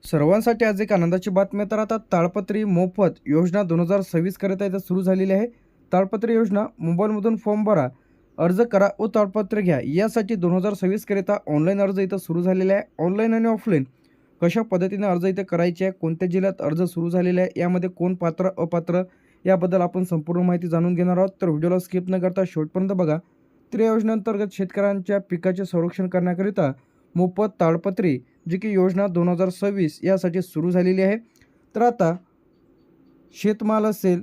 सर्वांसाठी आज एक आनंदाची बातमी. तर आता ताळपत्री मोफत योजना 2026 करिता इथं सुरू झालेली आहे. ताळपत्री योजना मोबाईलमधून फॉर्म भरा, अर्ज करा व ताळपत्र घ्या. यासाठी 2026 करिता ऑनलाईन अर्ज इथं सुरू झालेला आहे. ऑनलाईन आणि ऑफलाईन कशा पद्धतीने अर्ज इथे करायचे आहे, कोणत्या जिल्ह्यात अर्ज सुरू झालेले आहे, यामध्ये कोण पात्र अपात्र याबद्दल आपण संपूर्ण माहिती जाणून घेणार आहोत. तर व्हिडिओला स्किप न करता शेवटपर्यंत बघा. तर या योजनेअंतर्गत शेतकऱ्यांच्या पिकाचे संरक्षण करण्याकरिता मोफत ताडपत्री जी की योजना 2026 यासाठी सुरू झालेली आहे. तर आता शेतमाल असेल,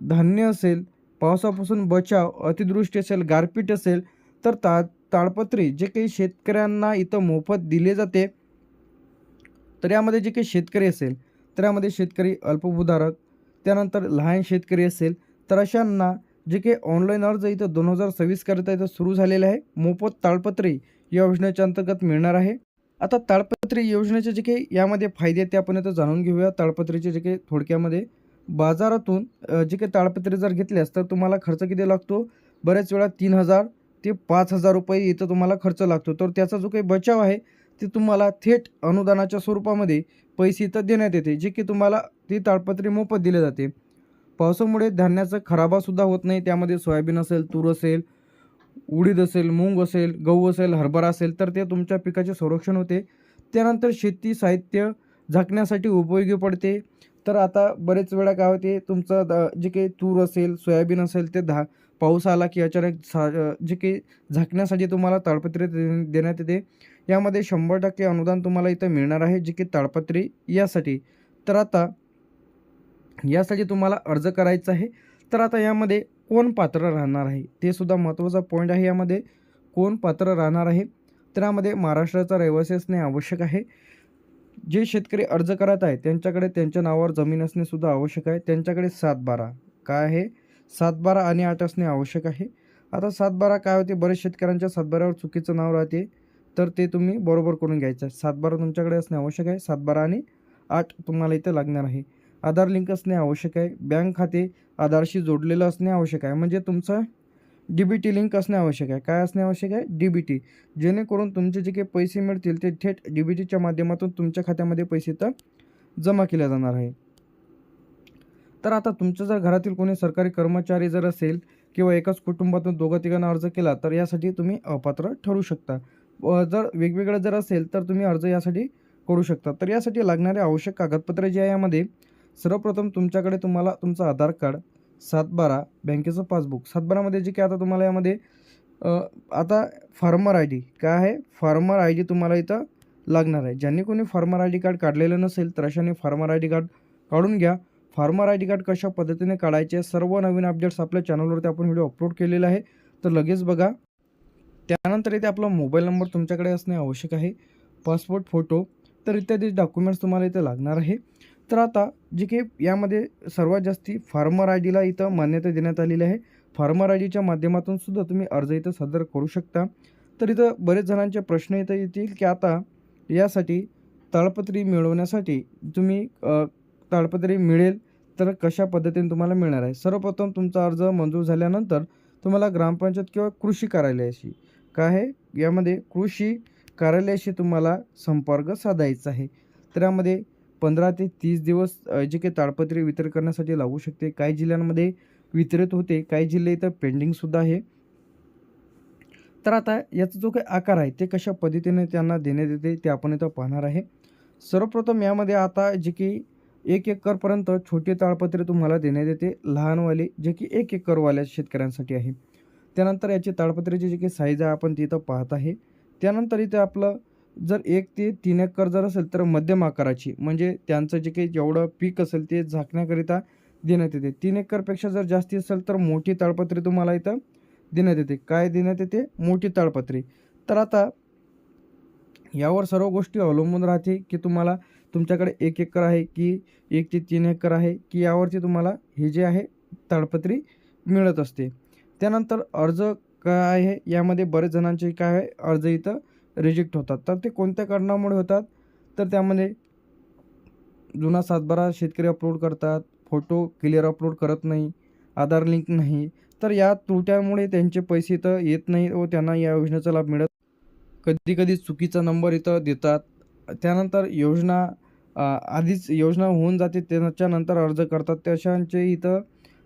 धान्य असेल, पावसापासून बचाव, अतिवृष्टी असेल, गारपीट असेल, तर ताडपत्री जे काही शेतकऱ्यांना इथं मोफत दिले जाते. तर यामध्ये जे काही शेतकरी असेल, तर यामध्ये शेतकरी अल्पभूधारक, त्यानंतर लहान शेतकरी असेल, तर अशांना जे काही ऑनलाईन अर्ज इथं 2026 करता इथं सुरू झालेले आहे. मोफत ताडपत्री या योजनेच्या अंतर्गत मिळणार आहे. आता ताडपत्री योजनेचे जे काही यामध्ये फायदे आहेत ते आपण आता जाणून घेऊया. ताडपत्रीचे जे काही थोडक्यामध्ये बाजारातून जे काही ताडपत्री जर घेतल्यास तर तुम्हाला खर्च किती लागतो? बऱ्याच वेळा 3,000 ते 5,000 रुपये इथं तुम्हाला खर्च लागतो. तर त्याचा जो काही बचाव आहे ते तुम्हाला थेट अनुदानाच्या स्वरूपामध्ये पैसे इथं देण्यात येते, जे की तुम्हाला ती ताडपत्री मोफत दिली जाते. पावसामुळे धान्याचा खराबासुद्धा होत नाही. त्यामध्ये सोयाबीन असेल, तूर असेल, उडीद असेल, मूग असेल, गहू असेल, हरभरा असेल, तर ते तुमच्या पिकाचे संरक्षण होते. त्यानंतर शेती साहित्य झाकण्यासाठी उपयोगी पडते. तर आता बरेच वेळा काय होते, तुमचं जे काही तूर असेल, सोयाबीन असेल, ते पाऊस आला की अचानक जे काही झाकण्यासाठी तुम्हाला ताडपत्री देण्यात येते. यामध्ये 100% अनुदान तुम्हाला इथं मिळणार आहे, जे की ताडपत्री यासाठी. तर आता यासाठी तुम्हाला अर्ज करायचा आहे. तर आता यामध्ये कोण पात्र राहणार आहे ते सुद्धा महत्त्वाचा पॉईंट आहे. यामध्ये कोण पात्र राहणार आहे, तर यामध्ये महाराष्ट्राचा रहिवासी असणे आवश्यक आहे. जे शेतकरी अर्ज करत आहेत त्यांच्याकडे त्यांच्या नावावर जमीन असणे सुद्धा आवश्यक आहे. त्यांच्याकडे 7/12 काय आहे, 7/12 आणि 8 असणे आवश्यक आहे. आता 7/12 काय होते, बरेच शेतकऱ्यांच्या 7/12वर चुकीचं नाव राहते, तर ते तुम्ही बरोबर करून घ्यायचं आहे. 7/12 तुमच्याकडे असणे आवश्यक आहे. 7/12 आणि 8 तुम्हाला इथं लागणार आहे. आधार लिंक असणे आवश्यक आहे. बँक खाते आधारशी जोडलेलं असणे आवश्यक आहे. म्हणजे तुमचं डी-बी-टी लिंक असणे आवश्यक आहे. काय असणे आवश्यक आहे? डी-बी-टी. जेणेकरून तुमचे जे काही पैसे मिळतील ते थेट डी-बी-टीच्या माध्यमातून तुमच्या खात्यामध्ये पैसे तर जमा केले जाणार आहे. तर आता तुमच्या जर घरातील कोणी सरकारी कर्मचारी जर असेल किंवा एकाच कुटुंबातून दोघा-तिघांना अर्ज केला तर यासाठी तुम्ही अपात्र ठरू शकता. जर वेगवेगळं जर असेल तर तुम्ही अर्ज यासाठी करू शकता. तर यासाठी लागणारे आवश्यक कागदपत्रे जे आहे यामध्ये सर्वप्रथम तुमच्याकडे तुम्हाला तुमचं आधार कार्ड, 7/12 बँकेचं पासबुक. 7/12मध्ये जे काही आता तुम्हाला यामध्ये आता फार्मर आय डी काय आहे? फार्मर आय डी तुम्हाला इथं लागणार आहे. ज्यांनी कोणी फार्मर आय डी कार्ड काढलेलं नसेल तर अशाने फार्मर आय डी कार्ड काढून घ्या. फार्मर आय डी कार्ड कशा पद्धतीने काढायचे सर्व नवीन अपडेट्स आपल्या चॅनलवरती आपण व्हिडिओ अपलोड केलेला आहे, तर लगेच बघा. त्यानंतर इथे आपला मोबाईल नंबर तुमच्याकडे असणे आवश्यक आहे. पासपोर्ट फोटो तर इत्यादी डॉक्युमेंट्स तुम्हाला इथे लागणार आहे. तर आता जे काही यामध्ये सर्वात जास्ती फार्मर आय डीला इथं मान्यता देण्यात आलेली आहे. फार्मर आय डीच्या माध्यमातून सुद्धा तुम्ही अर्ज इथं सादर करू शकता. तर इथं बरेच जणांचे प्रश्न इथं येतील की आता यासाठी ताडपत्री मिळवण्यासाठी तुम्ही ताडपत्री मिळेल तर कशा पद्धतीने तुम्हाला मिळणार आहे. सर्वप्रथम तुमचा अर्ज मंजूर झाल्यानंतर तुम्हाला ग्रामपंचायत किंवा कृषी कार्यालयाशी काय आहे यामध्ये कृषी कार्यालयाशी तुम्हाला संपर्क साधायचा आहे. तर यामध्ये 15 ते 30 दिवस जे काही ताडपत्री वितरित करण्यासाठी लागू शकते. काही जिल्ह्यांमध्ये वितरित होते, काही जिल्हे इथं पेंडिंगसुद्धा आहे. तर आता याचा जो काही आकार आहे ते कशा पद्धतीने त्यांना देण्यात येते ते आपण इथं पाहणार आहे. सर्वप्रथम यामध्ये आता जे की 1 एकरपर्यंत छोटी ताडपत्री तुम्हाला देण्यात येते. लहानवाली जे की 1 एकरवाल्या शेतकऱ्यांसाठी आहे. त्यानंतर याची ताडपत्रीची जी काही साईज आहे आपण ती इथं पाहत आहे. त्यानंतर इथे आपलं जर 1 ते 3 एकर जर असेल तर मध्यम आकाराची, म्हणजे त्यांचं जे काही जेवढं पीक असेल ते झाकण्याकरिता देण्यात येते. 3 एकरपेक्षा जर जास्ती असेल तर मोठी ताडपत्री तुम्हाला इथं देण्यात येते. काय देण्यात येते? मोठी ताडपत्री. तर आता यावर सर्व गोष्टी अवलंबून राहते की तुम्हाला तुमच्याकडे 1 एकर आहे की 1 ते 3 एकर आहे की यावरती तुम्हाला हे जे आहे ताडपत्री मिळत असते. त्यानंतर अर्ज काय आहे यामध्ये बरेच जणांचे काय आहे अर्ज इथं रिजेक्ट होतात. तर ते कोणत्या कारणामुळे होतात? तर त्यामध्ये जुना 7/12 शेतकरी अपलोड करतात, फोटो क्लिअर अपलोड करत नाही, आधार लिंक नाही. तर या त्रुट्यांमुळे त्यांचे पैसे इथं येत नाही व त्यांना या योजनेचा लाभ मिळत. कधी-कधी चुकीचा नंबर इथं देतात. त्यानंतर योजना आधीच योजना होऊन जाते त्याच्यानंतर अर्ज करतात तशांचे इथं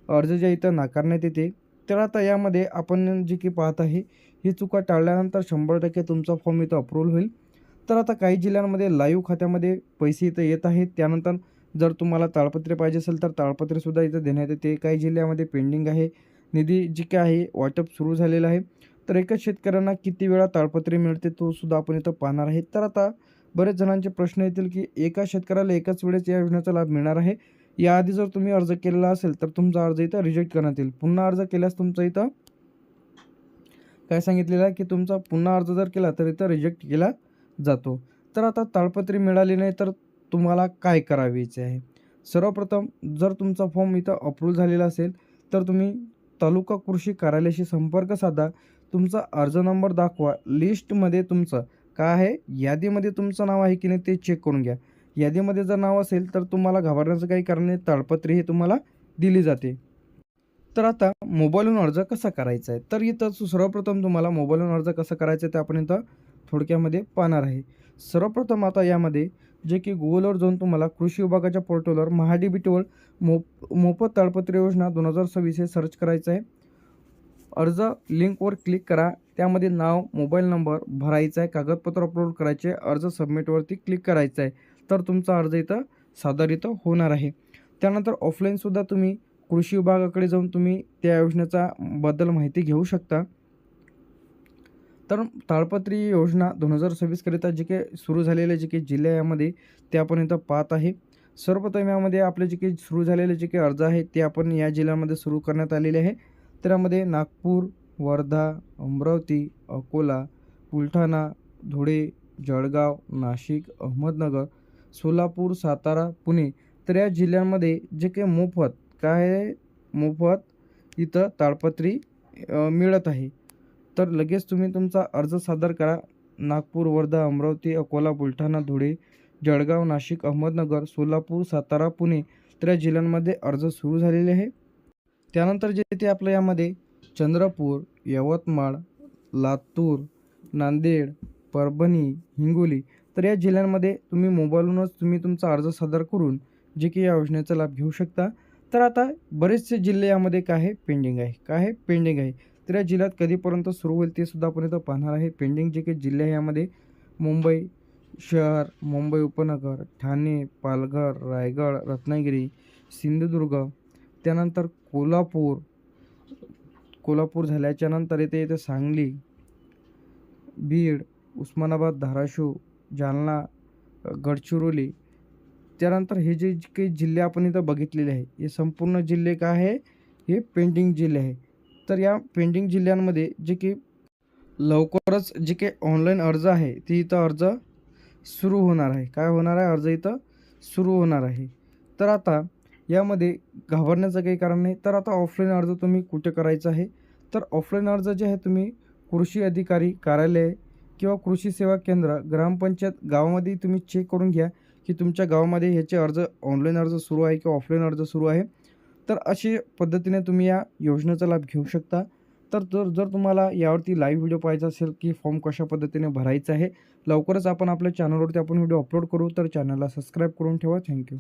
अर्ज जे इथं नाकारण्यात येते. तर आता यामध्ये आपण जे की पाहत आहे ही चुका टाळल्यानंतर 100% तुमचा फॉर्म इथं अप्रूव्हल होईल. तर आता काही जिल्ह्यांमध्ये लाईव्ह खात्यामध्ये पैसे इथं येत आहेत. त्यानंतर जर तुम्हाला ताळपत्रे पाहिजे असेल तर ताळपत्रेसुद्धा इथं देण्यात येते. काही जिल्ह्यामध्ये पेंडिंग आहे. निधी जी काय आहे वाटप सुरू झालेलं आहे. तर एकाच शेतकऱ्यांना किती वेळा ताळपत्रे मिळते तो सुद्धा आपण इथं पाहणार आहे. तर आता बरेच जणांचे प्रश्न येतील की एका शेतकऱ्याला एकाच वेळेस या योजनेचा लाभ मिळणार आहे. याआधी जर तुम्ही अर्ज केलेला असेल तर तुमचा अर्ज इथं रिजेक्ट करण्यात येईल. पुन्हा अर्ज केल्यास तुमचा इथं काय सांगितलेलं आहे की तुमचा पुन्हा अर्ज जर केला तर इथं रिजेक्ट केला जातो. तर आता ताळपत्री मिळाली नाही तर तुम्हाला काय करायचे आहे? सर्वप्रथम जर तुमचा फॉर्म इथं अप्रूव्ह झालेला असेल तर तुम्ही तालुका कृषी कार्यालयाशी संपर्क साधा. तुमचा अर्ज नंबर दाखवा. लिस्टमध्ये तुमचं काय आहे, यादीमध्ये तुमचं नाव आहे की नाही ते चेक करून घ्या. यादीमध्ये जर नाव असेल तर तुम्हाला घाबरण्याचं काही कारण नाही. ताळपत्री ही तुम्हाला दिली जाते. तर आता मोबाईलवरून अर्ज कसा करायचा आहे? तर इथं सर्वप्रथम तुम्हाला मोबाईलवरून अर्ज कसा करायचा आहे ते आपण इथं थोडक्यामध्ये पाहणार आहे. सर्वप्रथम आता यामध्ये जे की Googleवर जाऊन तुम्हाला कृषी विभागाच्या पोर्टलवर महाडीबीटीवर मोफत ताळपत्री योजना 2026 हे सर्च करायचं आहे. अर्ज लिंकवर क्लिक करा. त्यामध्ये नाव, मोबाईल नंबर भरायचा आहे, कागदपत्र अपलोड करायचे, अर्ज सबमिटवरती क्लिक करायचं आहे. तर तुमचा अर्ज इथं सादर इथं होणार आहे. त्यानंतर ऑफलाईनसुद्धा तुम्ही कृषी विभागाकडे जाऊन तुम्ही त्या योजनेचा बद्दल माहिती घेऊ शकता. तर ताळपत्री योजना 2026 करिता जे काही सुरू झालेले जे काही जिल्हे यामध्ये ते आपण इथं पाहत आहे. सर्वप्रथम यामध्ये आपले जे काही सुरू झालेले जे काही अर्ज आहेत ते आपण या जिल्ह्यामध्ये सुरू करण्यात आलेले आहे. तर यामध्ये नागपूर, वर्धा, अमरावती, अकोला, बुलढाणा, धुळे, जळगाव, नाशिक, अहमदनगर, सोलापूर, सातारा, पुणे तर या जिल्ह्यांमध्ये जे काही मोफत काय आहे, मोफत इथं ताळपत्री मिळत आहे. तर लगेच तुम्ही तुमचा अर्ज सादर करा. नागपूर, वर्धा, अमरावती, अकोला, बुलढाणा, धुळे, जळगाव, नाशिक, अहमदनगर, सोलापूर, सातारा, पुणे तर या जिल्ह्यांमध्ये अर्ज सुरू झालेले आहे. त्यानंतर जे ते आपलं यामध्ये चंद्रपूर, यवतमाळ, लातूर, नांदेड, परभणी, हिंगोली तर या जिल्ह्यांमध्ये तुम्ही मोबाईलवरूनच तुम्ही तुमचा अर्ज सादर करून जे की या योजनेचा लाभ घेऊ शकता. तर आता बरेचसे जिल्हे यामध्ये काय आहे पेंडिंग आहे. काय आहे पेंडिंग आहे. तर या जिल्ह्यात कधीपर्यंत सुरू होईल ते सुद्धा आपण इथं पाहणार आहे. पेंडिंग जे काही जिल्हे आहे यामध्ये मुंबई शहर, मुंबई उपनगर, ठाणे, पालघर, रायगड, रत्नागिरी, सिंधुदुर्ग, त्यानंतर कोल्हापूर झाल्याच्यानंतर येते सांगली, बीड, उस्मानाबाद, धाराशिव, जालना, गडचिरोली. त्यानंतर हे जे काही जिल्हे आपण इथं बघितलेले आहे हे संपूर्ण जिल्हे काय आहे हे पेंडिंग जिल्हे आहे. तर या पेंडिंग जिल्ह्यांमध्ये जे की लवकरच जे काही ऑनलाईन अर्ज आहे ते इथं अर्ज सुरू होणार आहे. काय होणार आहे? अर्ज इथं सुरू होणार आहे. तर आता यामध्ये घाबरण्याचं काही कारण नाही. तर आता ऑफलाईन अर्ज तुम्ही कुठे करायचा आहे? तर ऑफलाईन अर्ज जे आहे तुम्ही कृषी अधिकारी कार्यालय किंवा कृषी सेवा केंद्र, ग्रामपंचायत गावामध्ये तुम्ही चेक करून घ्या की तुमच्या गावामध्ये ह्याचे अर्ज ऑनलाईन अर्ज सुरू आहे किंवा ऑफलाईन अर्ज सुरू आहे. तर अशी पद्धतीने तुम्ही या योजनेचा लाभ घेऊ शकता. तर जर जर तुम्हाला यावरती लाईव्ह व्हिडिओ पाहायचा असेल की फॉर्म कशा पद्धतीने भरायचा आहे, लवकरच आपण आपल्या चॅनलवरती आपण व्हिडिओ अपलोड करू. तर चॅनलला सबस्क्राईब करून ठेवा. थँक्यू.